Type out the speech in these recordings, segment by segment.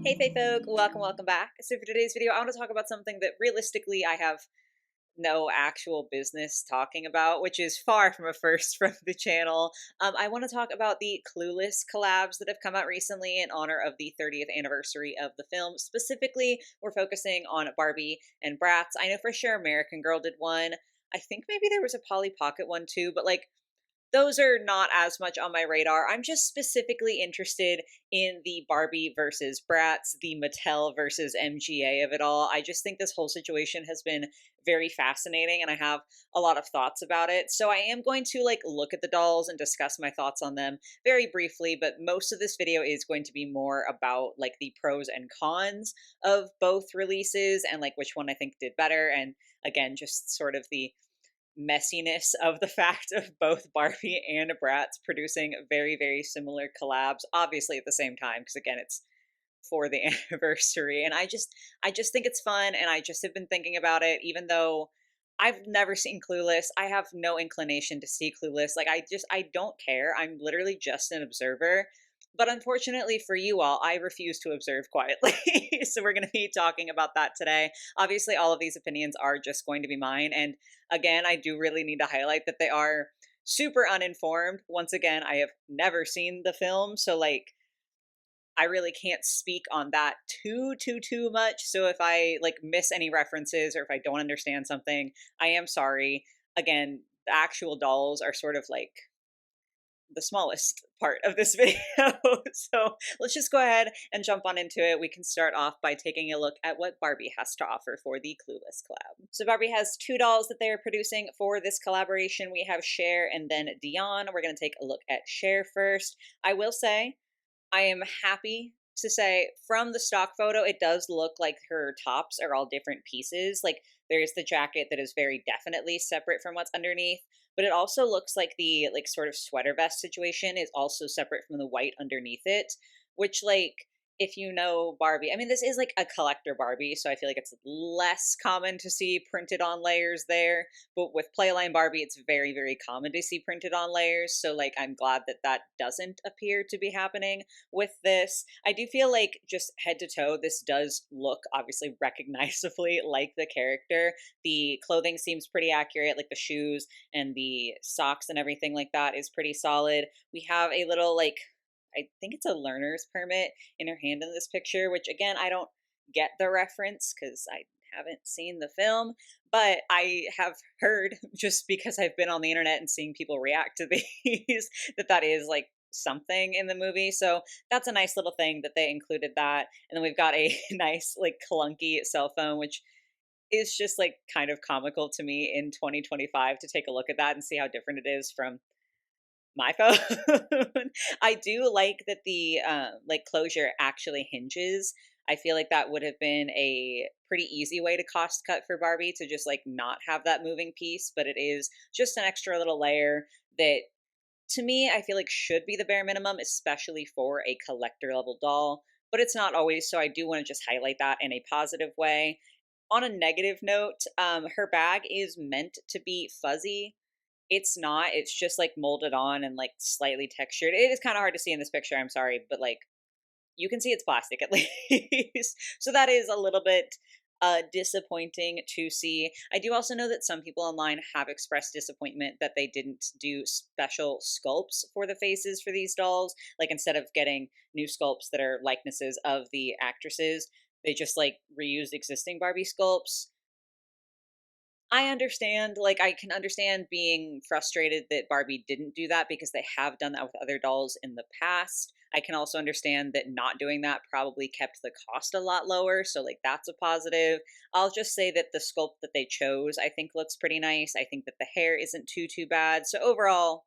Hey Fae folk, welcome back. So for today's video, I want to talk about something that realistically I have no actual business talking about, which is far from a first from the channel. I want to talk about the Clueless collabs that have come out recently in honor of the 30th anniversary of the film. Specifically, we're focusing on Barbie and Bratz. I know for sure American Girl did one. I think maybe there was a Polly Pocket one too, but like those are not as much on my radar. I'm just specifically interested in the Barbie versus Bratz, the Mattel versus MGA of it all. I just think this whole situation has been very fascinating and I have a lot of thoughts about it. So I am going to look at the dolls and discuss my thoughts on them very briefly, but most of this video is going to be more about like the pros and cons of both releases and like which one I think did better, and again just sort of the messiness of the fact of both Barbie and Bratz producing very, very similar collabs, obviously at the same time, because again, it's for the anniversary. And I just think it's fun, and I just have been thinking about it, even though I've never seen Clueless. I have no inclination to see Clueless. I don't care. I'm literally just an observer. But unfortunately for you all, I refuse to observe quietly. So we're going to be talking about that today. Obviously, all of these opinions are just going to be mine. And again, I do really need to highlight that they are super uninformed. Once again, I have never seen the film. So, I really can't speak on that too much. So if I miss any references or if I don't understand something, I am sorry. Again, the actual dolls are sort of like the smallest part of this video. So let's just go ahead and jump on into it. We can start off by taking a look at what Barbie has to offer for the Clueless collab. So Barbie has two dolls that they are producing for this collaboration. We have Cher and then Dion. We're going to take a look at Cher first. I will say I am happy to say from the stock photo, it does look like her tops are all different pieces. Like there's the jacket that is very definitely separate from what's underneath, but it also looks like the sort of sweater vest situation is also separate from the white underneath it, which if you know Barbie, I mean, this is like a collector Barbie, so I feel like it's less common to see printed on layers there. But with Playline Barbie, it's very, very common to see printed on layers. So, I'm glad that that doesn't appear to be happening with this. I do feel like just head to toe, this does look obviously recognizably like the character. The clothing seems pretty accurate, like the shoes and the socks and everything like that is pretty solid. We have a little, I think it's a learner's permit in her hand in this picture, which again, I don't get the reference because I haven't seen the film, but I have heard just because I've been on the internet and seeing people react to these that is something in the movie. So that's a nice little thing that they included that. And then we've got a nice clunky cell phone, which is just kind of comical to me in 2025 to take a look at that and see how different it is from my phone. I do like that the closure actually hinges. I feel like that would have been a pretty easy way to cost cut for Barbie to just not have that moving piece, but it is just an extra little layer that to me I feel like should be the bare minimum, especially for a collector level doll, but it's not always, so I do want to just highlight that in a positive way. On a negative note, her bag is meant to be fuzzy. It's not. It's just molded on and slightly textured. It is kind of hard to see in this picture. I'm sorry, but you can see it's plastic at least. So that is a little bit disappointing to see. I do also know that some people online have expressed disappointment that they didn't do special sculpts for the faces for these dolls. Instead of getting new sculpts that are likenesses of the actresses, they just reused existing Barbie sculpts. I understand, I can understand being frustrated that Barbie didn't do that because they have done that with other dolls in the past. I can also understand that not doing that probably kept the cost a lot lower, so that's a positive. I'll just say that the sculpt that they chose I think looks pretty nice. I think that the hair isn't too bad. So overall,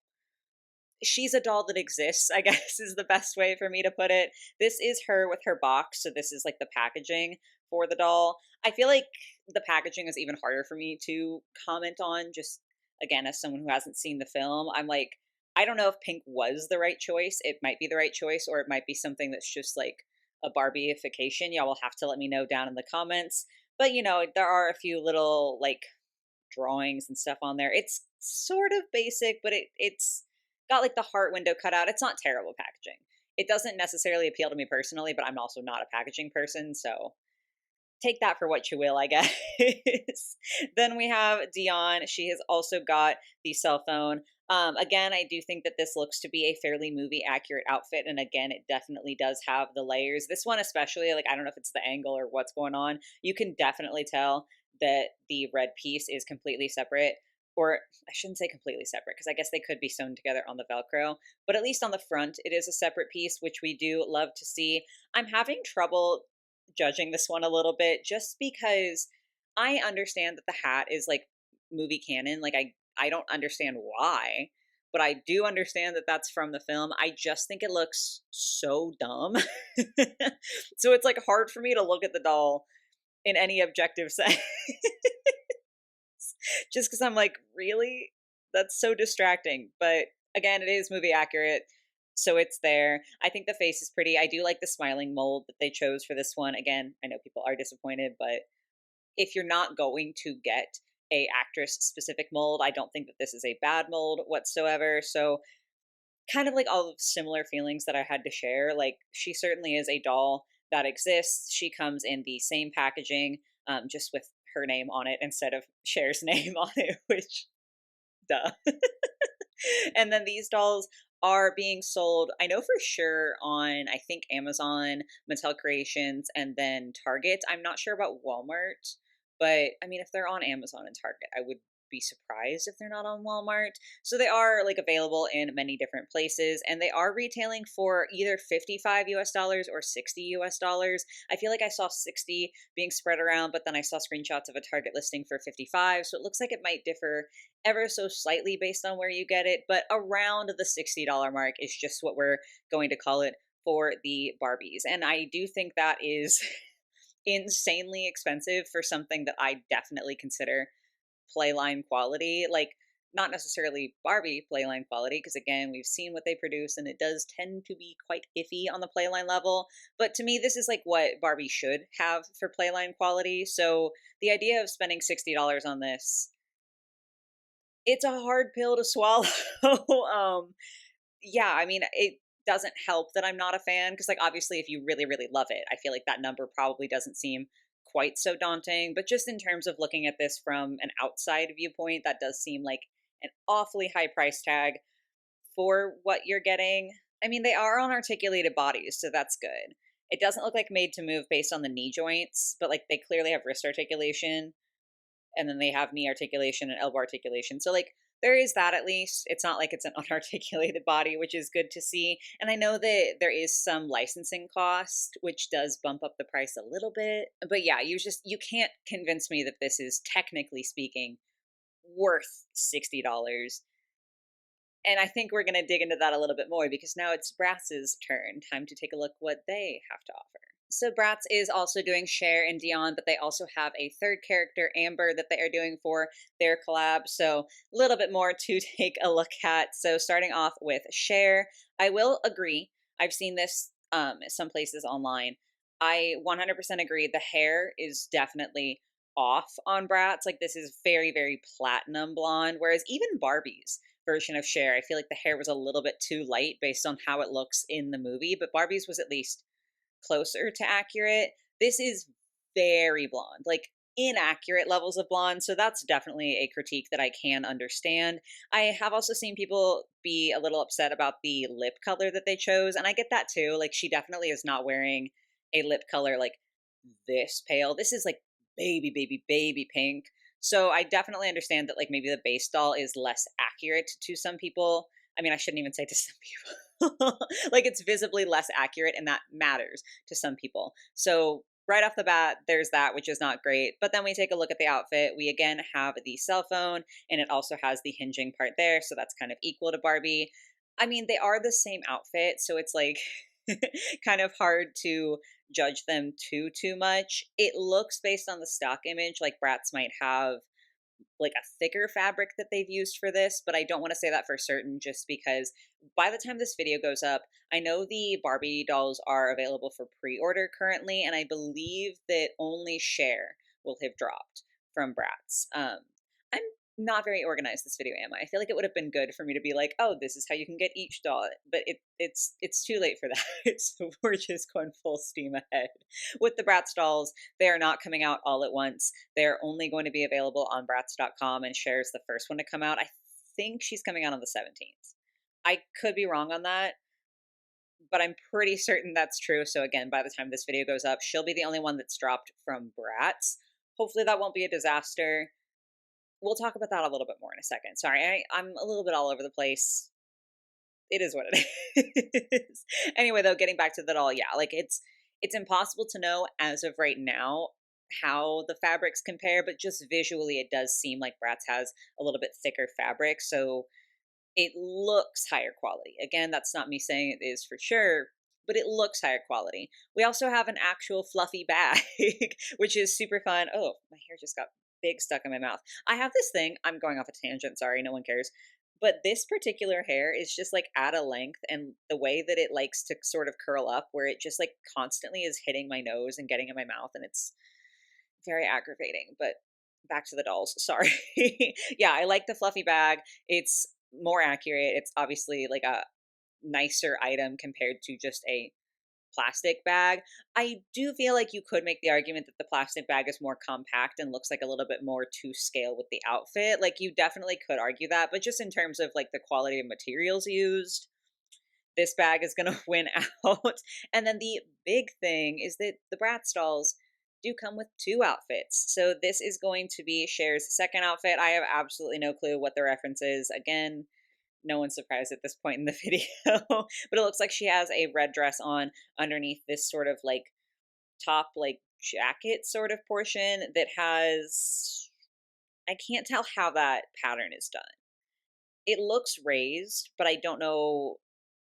she's a doll that exists, I guess is the best way for me to put it. This is her with her box, so this is the packaging for the doll. I feel like the packaging is even harder for me to comment on, just again, as someone who hasn't seen the film. I don't know if pink was the right choice. It might be the right choice, or it might be something that's just a Barbieification. Y'all will have to let me know down in the comments. But there are a few little drawings and stuff on there. It's sort of basic, but it's got the heart window cut out. It's not terrible packaging. it doesn't necessarily appeal to me personally, but I'm also not a packaging person, so take that for what you will, I guess. Then we have Dion. She has also got the cell phone. Again, I do think that this looks to be a fairly movie accurate outfit. And again, it definitely does have the layers. This one, especially, like, I don't know if it's the angle or what's going on. You can definitely tell that the red piece is completely separate. Or I shouldn't say completely separate because I guess they could be sewn together on the Velcro, but at least on the front, it is a separate piece, which we do love to see. I'm having trouble judging this one a little bit just because I understand that the hat is like movie canon. Like I don't understand why, but I do understand that that's from the film. I just think it looks so dumb. So it's like hard for me to look at the doll in any objective sense. Just cuz I'm like, really? That's so distracting. But again, it is movie accurate. So it's there. I think the face is pretty. I do like the smiling mold that they chose for this one. Again, I know people are disappointed, but if you're not going to get a actress specific mold, I don't think that this is a bad mold whatsoever. So kind of like all of similar feelings that I had to share. Like she certainly is a doll that exists. She comes in the same packaging, just with her name on it instead of Cher's name on it, which duh. And then these dolls are being sold, I know for sure, on I think Amazon, Mattel Creations, and then Target. I'm not sure about Walmart, but I mean, if they're on Amazon and Target, I would be surprised if they're not on Walmart. So they are like available in many different places, and they are retailing for either 55 US dollars or 60 US dollars. I feel like I saw 60 being spread around, but then I saw screenshots of a Target listing for 55. So it looks like it might differ ever so slightly based on where you get it, but around the $60 mark is just what we're going to call it for the Barbies. And I do think that is insanely expensive for something that I definitely consider playline quality. Like, not necessarily Barbie playline quality, because again, we've seen what they produce and it does tend to be quite iffy on the playline level. But to me, this is like what Barbie should have for playline quality. So the idea of spending $60 on this, it's a hard pill to swallow. Yeah, I mean, it doesn't help that I'm not a fan because, like, obviously, if you really, really love it, I feel like that number probably doesn't seem quite so daunting. But just in terms of looking at this from an outside viewpoint, that does seem like an awfully high price tag for what you're getting. I mean, they are on articulated bodies, so that's good. It doesn't look like made to move based on the knee joints, but like they clearly have wrist articulation and then they have knee articulation and elbow articulation. So like there is that at least. It's not like it's an unarticulated body, which is good to see. And I know that there is some licensing cost, which does bump up the price a little bit. But yeah, you can't convince me that this is technically speaking worth $60. And I think we're going to dig into that a little bit more because now it's Bratz's turn. Time to take a look what they have to offer. So Bratz is also doing Cher and Dion, but they also have a third character, Amber, that they are doing for their collab. So a little bit more to take a look at. So starting off with Cher, I will agree. I've seen this some places online. I 100% agree. The hair is definitely off on Bratz. Like this is very, very platinum blonde, whereas even Barbie's version of Cher, I feel like the hair was a little bit too light based on how it looks in the movie, but Barbie's was at least closer to accurate. This is very blonde, like inaccurate levels of blonde. So that's definitely a critique that I can understand. I have also seen people be a little upset about the lip color that they chose, and I get that too. Like she definitely is not wearing a lip color like this pale. This is like baby, baby, baby pink. So I definitely understand that like maybe the base doll is less accurate to some people. I mean, I shouldn't even say to some people. Like it's visibly less accurate and that matters to some people. So right off the bat, there's that, which is not great. But then we take a look at the outfit. We again have the cell phone and it also has the hinging part there. So that's kind of equal to Barbie. I mean, they are the same outfit. So it's like kind of hard to judge them too much. It looks based on the stock image like Bratz might have like a thicker fabric that they've used for this, but I don't want to say that for certain just because by the time this video goes up, I know the Barbie dolls are available for pre-order currently, and I believe that only Cher will have dropped from Bratz. I'm not very organized this video, am I? I feel like it would have been good for me to be like, oh, this is how you can get each doll, but it's too late for that. So we're just going full steam ahead with the Bratz dolls. They are not coming out all at once. They're only going to be available on Bratz.com, and Cher's the first one to come out. I think she's coming out on the 17th. I could be wrong on that, but I'm pretty certain that's true. So again, by the time this video goes up, she'll be the only one that's dropped from Bratz. Hopefully that won't be a disaster. We'll talk about that a little bit more in a second. Sorry, I'm a little bit all over the place. It is what it is. Anyway, though, getting back to the doll, yeah, like it's impossible to know as of right now how the fabrics compare, but just visually it does seem like Bratz has a little bit thicker fabric, so it looks higher quality. Again, that's not me saying it is for sure, but it looks higher quality. We also have an actual fluffy bag, which is super fun. Oh, my hair just got big stuck in my mouth. I have this thing, I'm going off a tangent, sorry, no one cares. But this particular hair is just like at a length, and the way that it likes to sort of curl up, where it just like constantly is hitting my nose and getting in my mouth, and it's very aggravating. But back to the dolls, sorry. Yeah, I like the fluffy bag. It's more accurate. It's obviously like a nicer item compared to just a plastic bag. I do feel like you could make the argument that the plastic bag is more compact and looks like a little bit more to scale with the outfit. Like you definitely could argue that, but just in terms of like the quality of materials used, this bag is going to win out. And then the big thing is that the Bratz dolls do come with two outfits. So this is going to be Cher's second outfit. I have absolutely no clue what the reference is. Again, no one's surprised at this point in the video, but it looks like she has a red dress on underneath this sort of like top, like jacket sort of portion that has, I can't tell how that pattern is done. It looks raised, but I don't know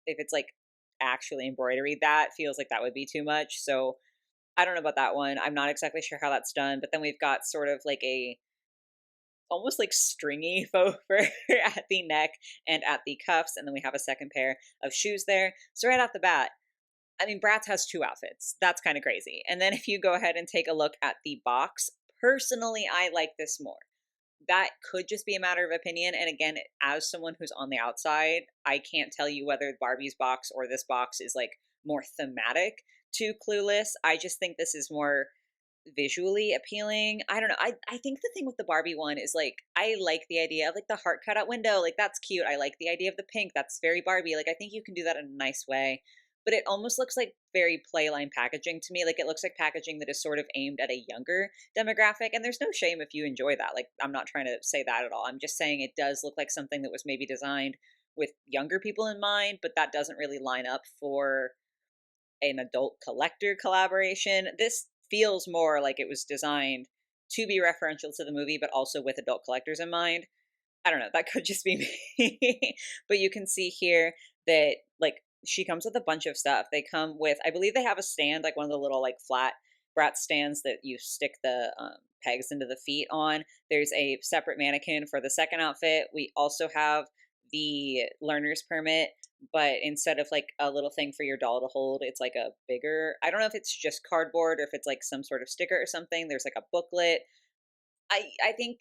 if it's like actually embroidery. That feels like that would be too much. So I don't know about that one. I'm not exactly sure how that's done, but then we've got sort of like a almost like stringy faux fur at the neck and at the cuffs. And then we have a second pair of shoes there. So right off the bat, I mean, Bratz has two outfits. That's kind of crazy. And then if you go ahead and take a look at the box, personally, I like this more. That could just be a matter of opinion. And again, as someone who's on the outside, I can't tell you whether Barbie's box or this box is like more thematic to Clueless. I just think this is more visually appealing. I don't know. I think the thing with the Barbie one is like I like the idea of like the heart cutout window. Like that's cute. I like the idea of the pink. That's very Barbie. Like I think you can do that in a nice way. But it almost looks like very playline packaging to me. Like it looks like packaging that is sort of aimed at a younger demographic. And there's no shame if you enjoy that. Like I'm not trying to say that at all. I'm just saying it does look like something that was maybe designed with younger people in mind, but that doesn't really line up for an adult collector collaboration. This feels more like it was designed to be referential to the movie, but also with adult collectors in mind. I don't know. That could just be me. But you can see here that like she comes with a bunch of stuff. They come with, I believe they have a stand, like one of the little like flat Bratz stands that you stick the pegs into the feet on. There's a separate mannequin for the second outfit. We also have the learner's permit, but instead of like a little thing for your doll to hold, it's like a bigger, I don't know if it's just cardboard or if it's like some sort of sticker or something. There's like a booklet. I think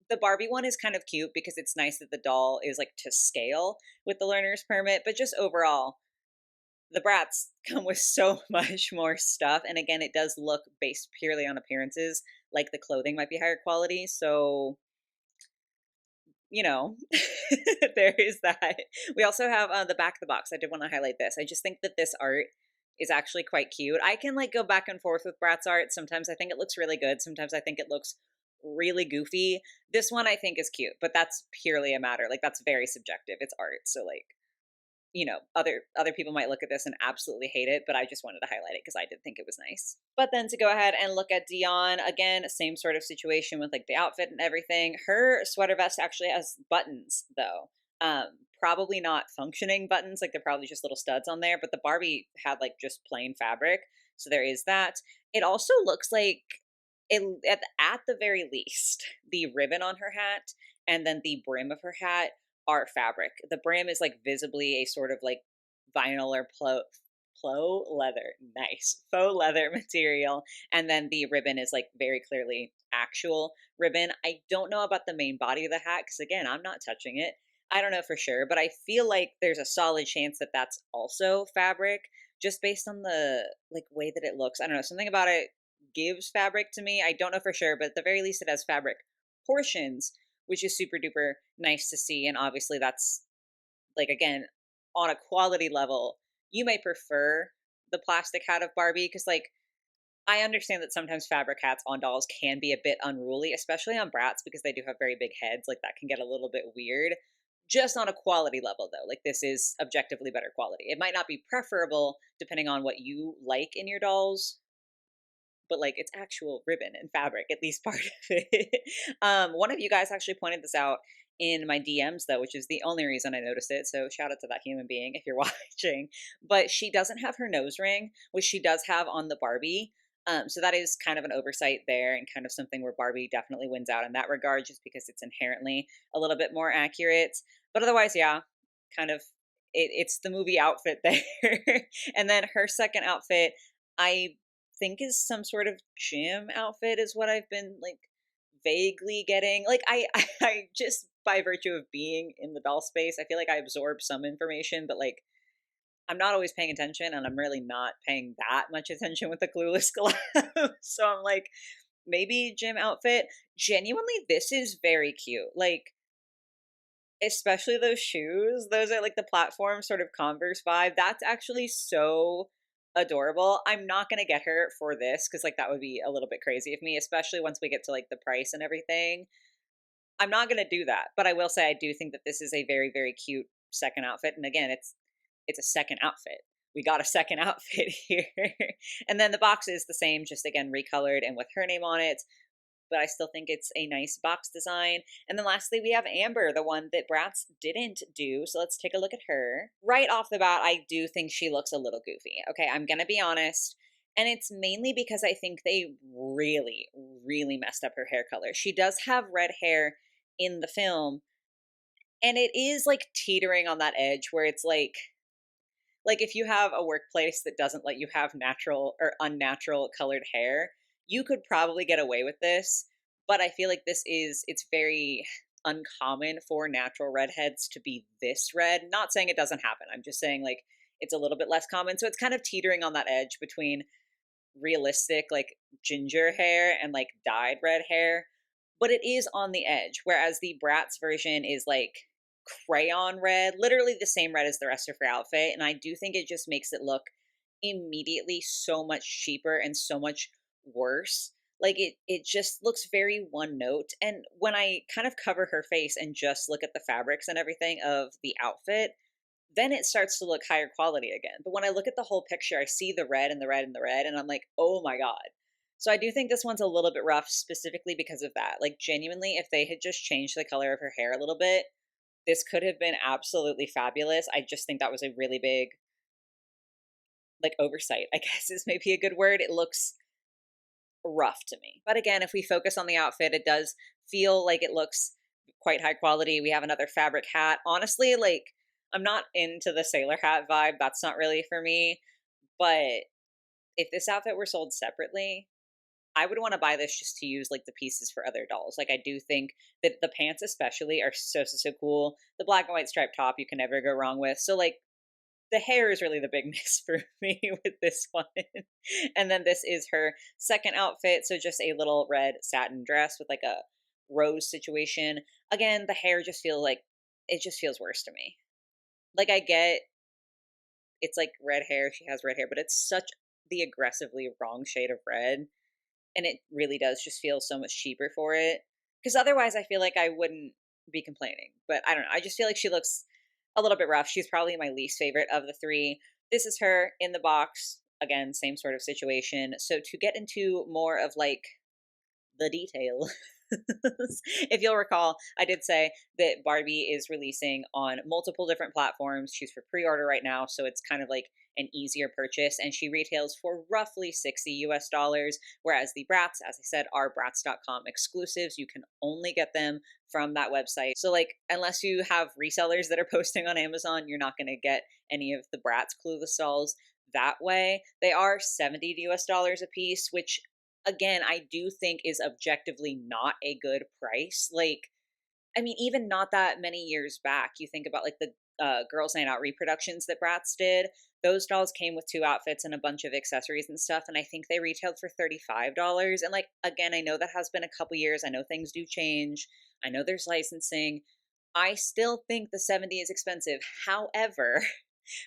the Barbie one is kind of cute because it's nice that the doll is like to scale with the learner's permit, but just overall, the Bratz come with so much more stuff. And again, it does look based purely on appearances, like the clothing might be higher quality. So, you know, there is that. We also have the back of the box. I did want to highlight this. I just think that this art is actually quite cute. I can like go back and forth with Bratz art. Sometimes I think it looks really good. Sometimes I think it looks really goofy. This one I think is cute, but that's purely a matter. Like that's very subjective. It's art. So like, you know, other people might look at this and absolutely hate it, but I just wanted to highlight it because I did think it was nice. But then to go ahead and look at Dion, again, same sort of situation with like the outfit and everything. Her sweater vest actually has buttons though. Probably not functioning buttons, like they're probably just little studs on there, but the Barbie had like just plain fabric. So there is that. It also looks like it at the very least, the ribbon on her hat and then the brim of her hat are fabric. The brim is like visibly a sort of like vinyl or faux leather. Nice. Faux leather material. And then the ribbon is like very clearly actual ribbon. I don't know about the main body of the hat because, again, I'm not touching it. I don't know for sure, but I feel like there's a solid chance that that's also fabric just based on the like way that it looks. I don't know, something about it gives fabric to me. I don't know for sure, but at the very least it has fabric portions, which is super duper nice to see. And obviously that's like, again, on a quality level, you may prefer the plastic hat of Barbie because, like, I understand that sometimes fabric hats on dolls can be a bit unruly, especially on Bratz because they do have very big heads. Like, that can get a little bit weird. Just on a quality level, though, like, this is objectively better quality. It might not be preferable depending on what you like in your dolls, but like it's actual ribbon and fabric, at least part of it. One of you guys actually pointed this out in my DMs though, which is the only reason I noticed it. So shout out to that human being if you're watching. But she doesn't have her nose ring, which she does have on the Barbie. So that is kind of an oversight there and kind of something where Barbie definitely wins out in that regard, just because it's inherently a little bit more accurate. But otherwise, yeah, kind of it's the movie outfit there. And then her second outfit, I think is some sort of gym outfit is what I've been like vaguely getting. Like I just by virtue of being in the doll space, I feel like I absorb some information, but like I'm not always paying attention and I'm really not paying that much attention with the Clueless collab. So I'm like, maybe gym outfit. Genuinely, this is very cute. Like, especially those shoes. Those are like the platform sort of Converse vibe. That's actually so adorable. I'm not going to get her for this because like that would be a little bit crazy of me, especially once we get to like the price and everything. I'm not going to do that, but I will say I do think that this is a very very cute second outfit. And again, it's a second outfit. We got a second outfit here. And then the box is the same, just again recolored and with her name on it, but I still think it's a nice box design. And then lastly, we have Amber, the one that Bratz didn't do. So let's take a look at her. Right off the bat, I do think she looks a little goofy. Okay, I'm going to be honest. And it's mainly because I think they really, really messed up her hair color. She does have red hair in the film, and it is like teetering on that edge where it's like if you have a workplace that doesn't let you have natural or unnatural colored hair, you could probably get away with this. But I feel like it's very uncommon for natural redheads to be this red. Not saying it doesn't happen. I'm just saying like it's a little bit less common. So it's kind of teetering on that edge between realistic like ginger hair and like dyed red hair, but it is on the edge. Whereas the Bratz version is like crayon red, literally the same red as the rest of her outfit. And I do think it just makes it look immediately so much cheaper and so much worse. Like it just looks very one note. And when I kind of cover her face and just look at the fabrics and everything of the outfit, then it starts to look higher quality again. But when I look at the whole picture, I see the red and the red and the red, and I'm like, oh my God. So I do think this one's a little bit rough specifically because of that. Like, genuinely, if they had just changed the color of her hair a little bit, this could have been absolutely fabulous. I just think that was a really big, like, oversight, I guess is maybe a good word. It looks rough to me. But again, if we focus on the outfit, it does feel like it looks quite high quality. We have another fabric hat. Honestly, like, I'm not into the sailor hat vibe. That's not really for me. But if this outfit were sold separately, I would want to buy this just to use like the pieces for other dolls. Like I do think that the pants especially are so cool. The black and white striped top you can never go wrong with. So like the hair is really the big miss for me with this one. And then this is her second outfit. So just a little red satin dress with like a rose situation. Again, the hair just feels like it just feels worse to me. Like I get it's like red hair, she has red hair, but it's such the aggressively wrong shade of red. And it really does just feel so much cheaper for it. Because otherwise, I feel like I wouldn't be complaining. But I don't know. I just feel like she looks a little bit rough. She's probably my least favorite of the three. This is her in the box. Again, same sort of situation. So to get into more of like the detail. If you'll recall, I did say that Barbie is releasing on multiple different platforms. She's for pre-order right now, so it's kind of like an easier purchase, and she retails for roughly 60 US dollars, whereas the Bratz, as I said, are Bratz.com exclusives. You can only get them from that website. So like unless you have resellers that are posting on Amazon, you're not going to get any of the Bratz Clueless dolls that way. They are $70 a piece, which again, I do think is objectively not a good price. Like, I mean, even not that many years back, you think about like the Girls Night Out reproductions that Bratz did. Those dolls came with two outfits and a bunch of accessories and stuff, and I think they retailed for $35. And like again, I know that has been a couple years. I know things do change. I know there's licensing. I still think the 70 is expensive. However,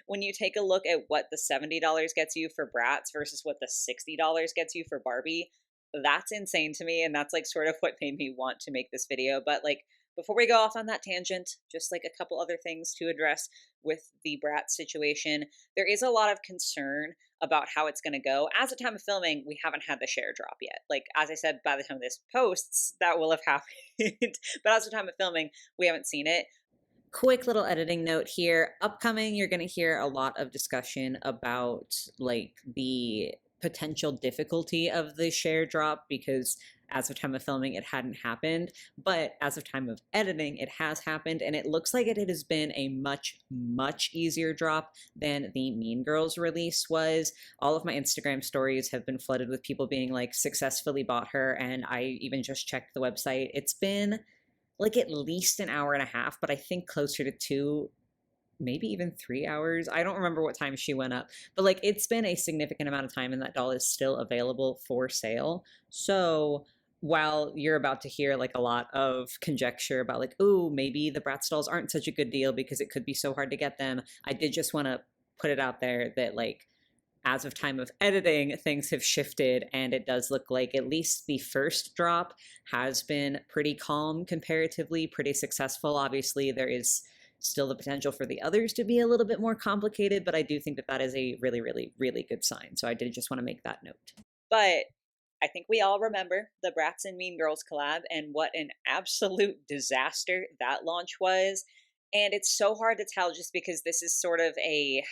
when you take a look at what the $70 gets you for Bratz versus what the $60 gets you for Barbie, that's insane to me. And that's like sort of what made me want to make this video. But like, before we go off on that tangent, just like a couple other things to address with the Bratz situation. There is a lot of concern about how it's going to go. As of time of filming, we haven't had the share drop yet. Like, as I said, by the time this posts, that will have happened. But as of time of filming, we haven't seen it. Quick little editing note here. Upcoming, you're going to hear a lot of discussion about like the potential difficulty of the share drop, because as of time of filming it hadn't happened, but as of time of editing it has happened, and it looks like it has been a much easier drop than the Mean Girls release was. All of my Instagram stories have been flooded with people being like, successfully bought her, and I even just checked the website. It's been like at least an hour and a half, but I think closer to 2, maybe even 3 hours. I don't remember what time she went up, but like it's been a significant amount of time, and that doll is still available for sale. So while you're about to hear like a lot of conjecture about like, oh, maybe the Bratz dolls aren't such a good deal because it could be so hard to get them, I did just want to put it out there that like, as of time of editing, things have shifted, and it does look like at least the first drop has been pretty calm comparatively, pretty successful. Obviously, there is still the potential for the others to be a little bit more complicated, but I do think that that is a really good sign. So I did just want to make that note. But I think we all remember the Bratz and Mean Girls collab, and what an absolute disaster that launch was. And it's so hard to tell just because this is sort of a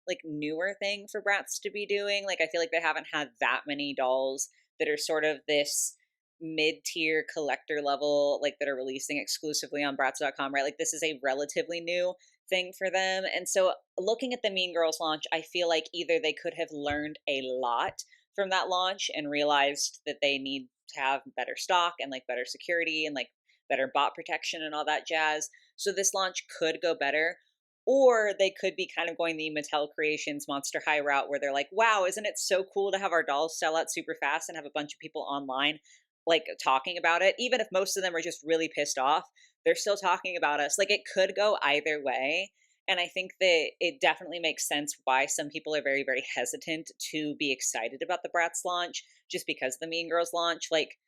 like newer thing for Bratz to be doing. Like, I feel like they haven't had that many dolls that are sort of this mid-tier collector level, like that are releasing exclusively on Bratz.com, right? Like, this is a relatively new thing for them. And so looking at the Mean Girls launch, I feel like either they could have learned a lot from that launch and realized that they need to have better stock and like better security and like better bot protection and all that jazz. So this launch could go better. Or they could be kind of going the Mattel Creations Monster High route, where they're like, wow, isn't it so cool to have our dolls sell out super fast and have a bunch of people online like talking about it? Even if most of them are just really pissed off, they're still talking about us. Like, it could go either way. And I think that it definitely makes sense why some people are very hesitant to be excited about the Bratz launch, just because the Mean Girls launch. Like,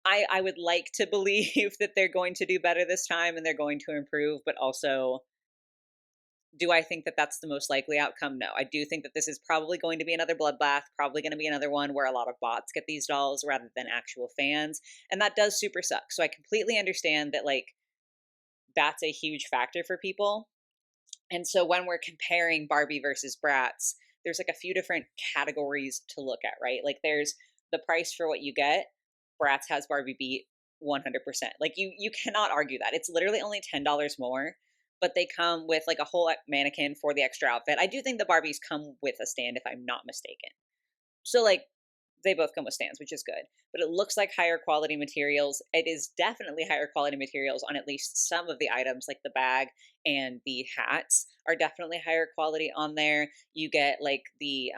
I would like to believe that they're going to do better this time and they're going to improve, but also, do I think that that's the most likely outcome? No. I do think that this is probably going to be another bloodbath, probably going to be another one where a lot of bots get these dolls rather than actual fans. And that does super suck. So I completely understand that, like, that's a huge factor for people. And so when we're comparing Barbie versus Bratz, there's like a few different categories to look at, right? Like, there's the price for what you get. Bratz has Barbie beat 100%. Like, you cannot argue that. It's literally only $10 more, but they come with like a whole mannequin for the extra outfit. I do think the Barbies come with a stand, if I'm not mistaken. So like, they both come with stands, which is good. But it looks like higher quality materials. It is definitely higher quality materials on at least some of the items, like the bag and the hats are definitely higher quality on there. You get like the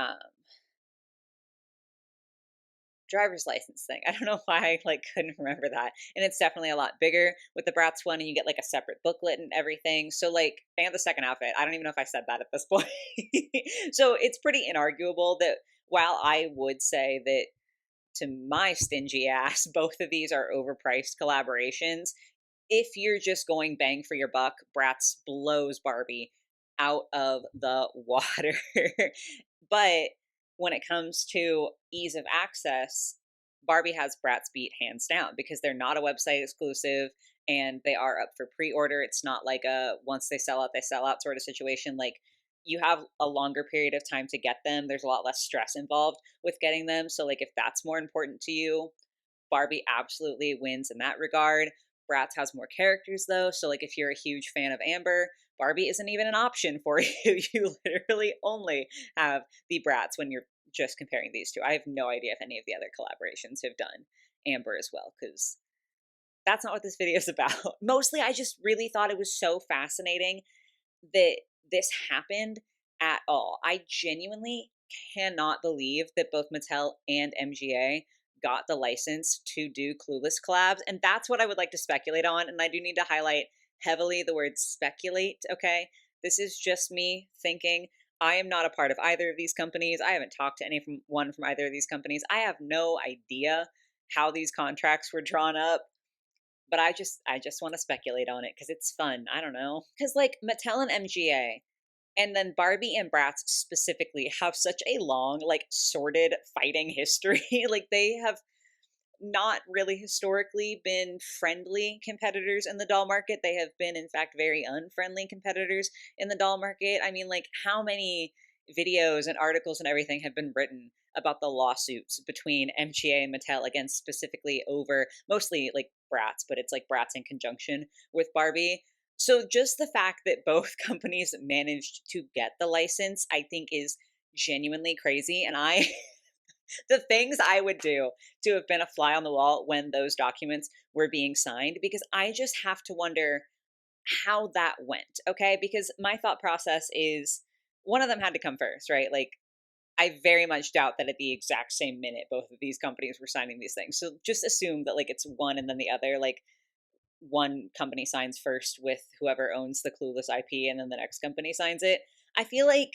driver's license thing. I don't know why I like couldn't remember that. And it's definitely a lot bigger with the Bratz one, and you get like a separate booklet and everything. So like, and the second outfit, I don't even know if I said that at this point. So it's pretty inarguable that while I would say that to my stingy ass, both of these are overpriced collaborations, if you're just going bang for your buck, Bratz blows Barbie out of the water. But when it comes to ease of access, Barbie has Bratz beat hands down, because they're not a website exclusive and they are up for pre-order. It's not like a once they sell out sort of situation. Like, you have a longer period of time to get them. There's a lot less stress involved with getting them. So like, if that's more important to you, Barbie absolutely wins in that regard. Bratz has more characters though. So like, if you're a huge fan of Amber, Barbie isn't even an option for you. You literally only have the Bratz when you're just comparing these two. I have no idea if any of the other collaborations have done Amber as well, because that's not what this video is about. Mostly, I just really thought it was so fascinating that this happened at all. I genuinely cannot believe that both Mattel and MGA got the license to do Clueless collabs. And that's what I would like to speculate on. And I do need to highlight heavily the word speculate, okay? This is just me thinking. I am not a part of either of these companies. I haven't talked to anyone from either of these companies. I have no idea how these contracts were drawn up, but I just want to speculate on it because it's fun. I don't know. Because like Mattel and MGA and then Barbie and Bratz specifically have such a long, like, sordid fighting history. Like, they have not really historically been friendly competitors in the doll market. They have been, in fact, very unfriendly competitors in the doll market. I mean, like, how many videos and articles and everything have been written about the lawsuits between MGA and Mattel, again, specifically over mostly like Bratz, but it's like Bratz in conjunction with Barbie. So just the fact that both companies managed to get the license, I think is genuinely crazy. And I the things I would do to have been a fly on the wall when those documents were being signed, because I just have to wonder how that went. Okay. Because my thought process is one of them had to come first, right? Like, I very much doubt that at the exact same minute both of these companies were signing these things. So just assume that like it's one and then the other. Like, one company signs first with whoever owns the Clueless IP and then the next company signs it. I feel like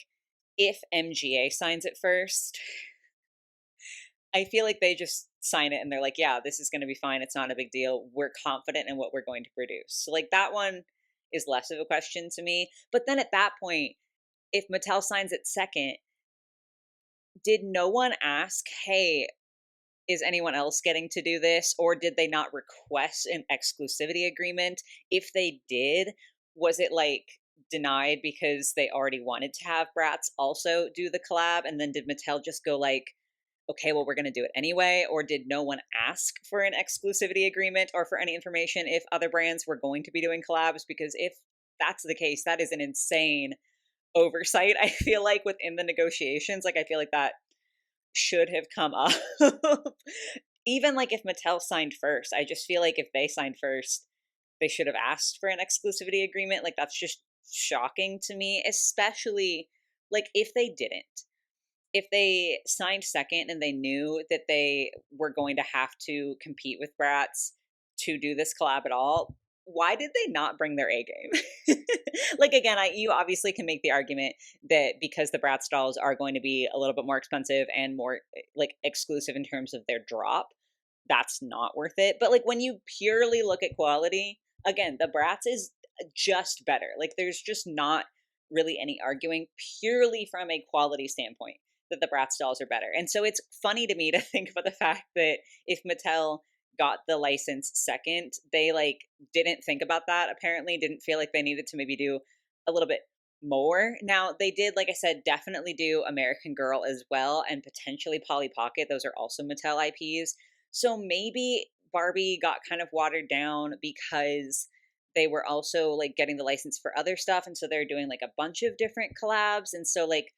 if MGA signs it first, I feel like they just sign it and they're like, yeah, this is going to be fine. It's not a big deal. We're confident in what we're going to produce. So, like, that one is less of a question to me. But then at that point, if Mattel signs it second, did no one ask, hey, is anyone else getting to do this? Or did they not request an exclusivity agreement? If they did, was it like denied because they already wanted to have Bratz also do the collab? And then did Mattel just go like, okay, well, we're going to do it anyway? Or did no one ask for an exclusivity agreement or for any information if other brands were going to be doing collabs? Because if that's the case, that is an insane oversight, I feel like, within the negotiations. Like, I feel like that should have come up. Even like if Mattel signed first, I just feel like if they signed first, they should have asked for an exclusivity agreement. Like, that's just shocking to me, especially like if they didn't. If they signed second and they knew that they were going to have to compete with Bratz to do this collab at all, why did they not bring their A game? Like, again, you obviously can make the argument that because the Bratz dolls are going to be a little bit more expensive and more like exclusive in terms of their drop, that's not worth it. But like when you purely look at quality, again, the Bratz is just better. Like, there's just not really any arguing purely from a quality standpoint that the Bratz dolls are better. And so it's funny to me to think about the fact that if Mattel got the license second, they like didn't think about that, apparently didn't feel like they needed to maybe do a little bit more. Now, they did, like I said, definitely do American Girl as well, and potentially Polly Pocket. Those are also Mattel IPs. So maybe Barbie got kind of watered down because they were also like getting the license for other stuff, and so they're doing like a bunch of different collabs, and so like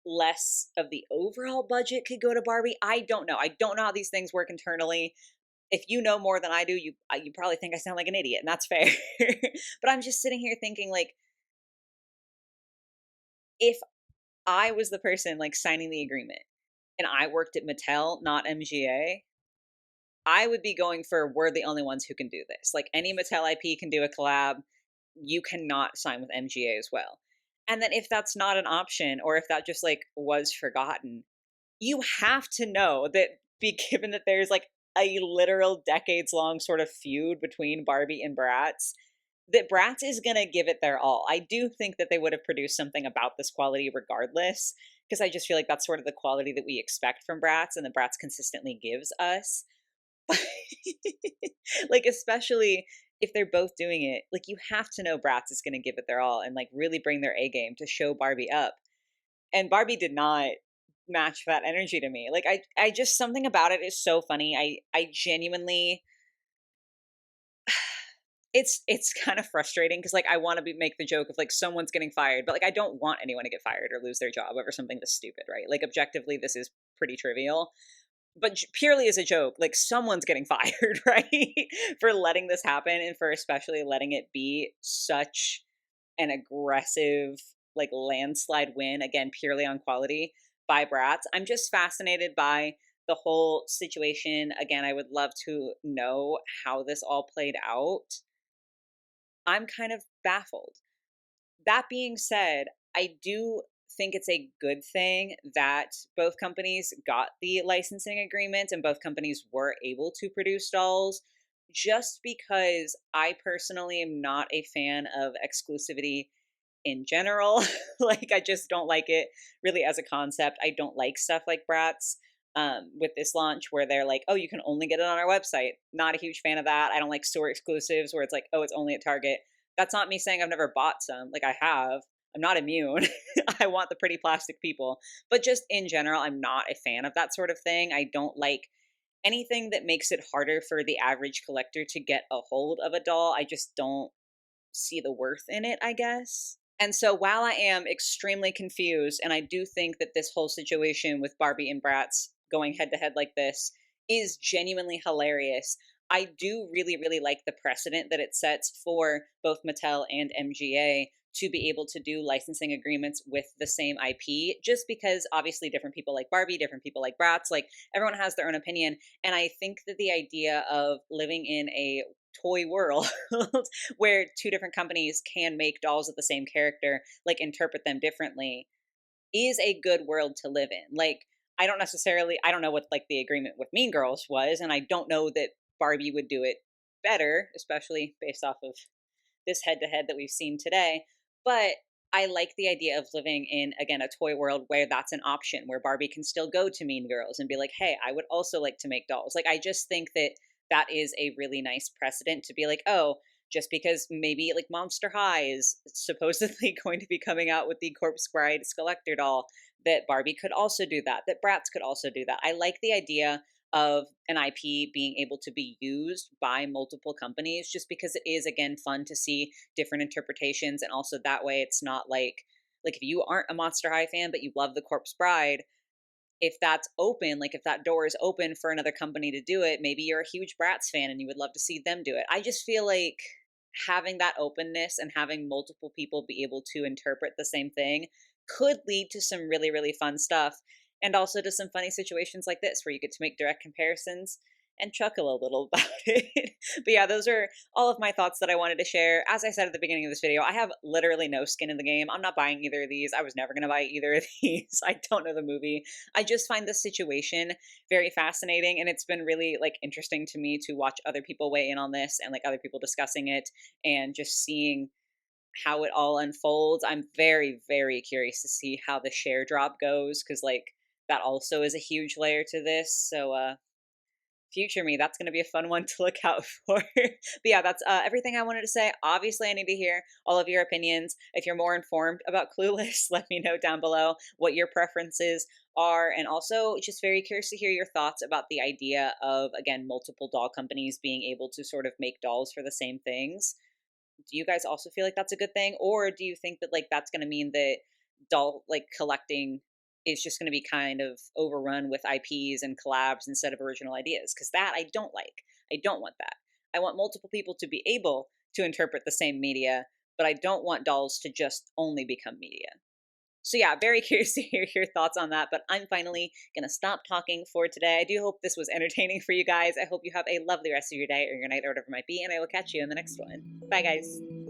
less of the overall budget could go to Barbie. I don't know. I don't know how these things work internally. If you know more than I do, you probably think I sound like an idiot, and that's fair. But I'm just sitting here thinking, like, if I was the person like signing the agreement and I worked at Mattel, not MGA, I would be going for, we're the only ones who can do this. Like, any Mattel IP can do a collab. You cannot sign with MGA as well. And then if that's not an option, or if that just like was forgotten, you have to know that, be given that there's like a literal decades long sort of feud between Barbie and Bratz, that Bratz is going to give it their all. I do think that they would have produced something about this quality regardless, because I just feel like that's sort of the quality that we expect from Bratz and that Bratz consistently gives us. Like, especially if they're both doing it, like, you have to know Bratz is going to give it their all and like really bring their A game to show Barbie up. And Barbie did not match that energy to me. Like, I just, something about it is so funny. I genuinely, it's kind of frustrating because like I want to make the joke of like someone's getting fired, but like I don't want anyone to get fired or lose their job over something this stupid, right? Like objectively, this is pretty trivial, but purely as a joke, like someone's getting fired, right? For letting this happen and for especially letting it be such an aggressive, like landslide win, again, purely on quality by Bratz. I'm just fascinated by the whole situation. Again, I would love to know how this all played out. I'm kind of baffled. That being said, I do think it's a good thing that both companies got the licensing agreements and both companies were able to produce dolls, just because I personally am not a fan of exclusivity in general. Like, I just don't like it really as a concept. I don't like stuff like Bratz. With this launch where they're like, oh, you can only get it on our website. Not a huge fan of that. I don't like store exclusives where it's like, oh, it's only at Target. That's not me saying I've never bought some. Like, I have. I'm not immune. I want the pretty plastic people. But just in general, I'm not a fan of that sort of thing. I don't like anything that makes it harder for the average collector to get a hold of a doll. I just don't see the worth in it, I guess. And so while I am extremely confused, and I do think that this whole situation with Barbie and Bratz going head to head like this is genuinely hilarious, I do really, really like the precedent that it sets for both Mattel and MGA to be able to do licensing agreements with the same IP, just because obviously different people like Barbie, different people like Bratz, like everyone has their own opinion. And I think that the idea of living in a toy world where two different companies can make dolls of the same character, like interpret them differently, is a good world to live in. Like, I don't know what like the agreement with Mean Girls was, and I don't know that Barbie would do it better, especially based off of this head to head that we've seen today. But I like the idea of living in, again, a toy world where that's an option, where Barbie can still go to Mean Girls and be like, hey, I would also like to make dolls. Like, I just think that that is a really nice precedent to be like, oh, just because maybe like Monster High is supposedly going to be coming out with the Corpse Bride Skeletor doll, that Barbie could also do that, that Bratz could also do that. I like the idea of an IP being able to be used by multiple companies just because it is, again, fun to see different interpretations. And also that way it's not like if you aren't a Monster High fan but you love the Corpse Bride, if that's open, like if that door is open for another company to do it, maybe you're a huge Bratz fan and you would love to see them do it. I just feel like having that openness and having multiple people be able to interpret the same thing could lead to some really, really fun stuff. And also to some funny situations like this where you get to make direct comparisons and chuckle a little about it. But yeah, those are all of my thoughts that I wanted to share. As I said at the beginning of this video, I have literally no skin in the game. I'm not buying either of these. I was never going to buy either of these. I don't know the movie. I just find this situation very fascinating, and it's been really like interesting to me to watch other people weigh in on this and like other people discussing it and just seeing how it all unfolds. I'm very, very curious to see how the share drop goes because like that also is a huge layer to this. So future me, that's going to be a fun one to look out for. But yeah, that's everything I wanted to say. Obviously, I need to hear all of your opinions. If you're more informed about Clueless, let me know down below what your preferences are. And also just very curious to hear your thoughts about the idea of, again, multiple doll companies being able to sort of make dolls for the same things. Do you guys also feel like that's a good thing? Or do you think that like that's going to mean that doll like collecting is just going to be kind of overrun with IPs and collabs instead of original ideas? Because that I don't like. I don't want that. I want multiple people to be able to interpret the same media, but I don't want dolls to just only become media. So yeah, very curious to hear your thoughts on that, but I'm finally going to stop talking for today. I do hope this was entertaining for you guys. I hope you have a lovely rest of your day or your night or whatever it might be, and I will catch you in the next one. Bye, guys.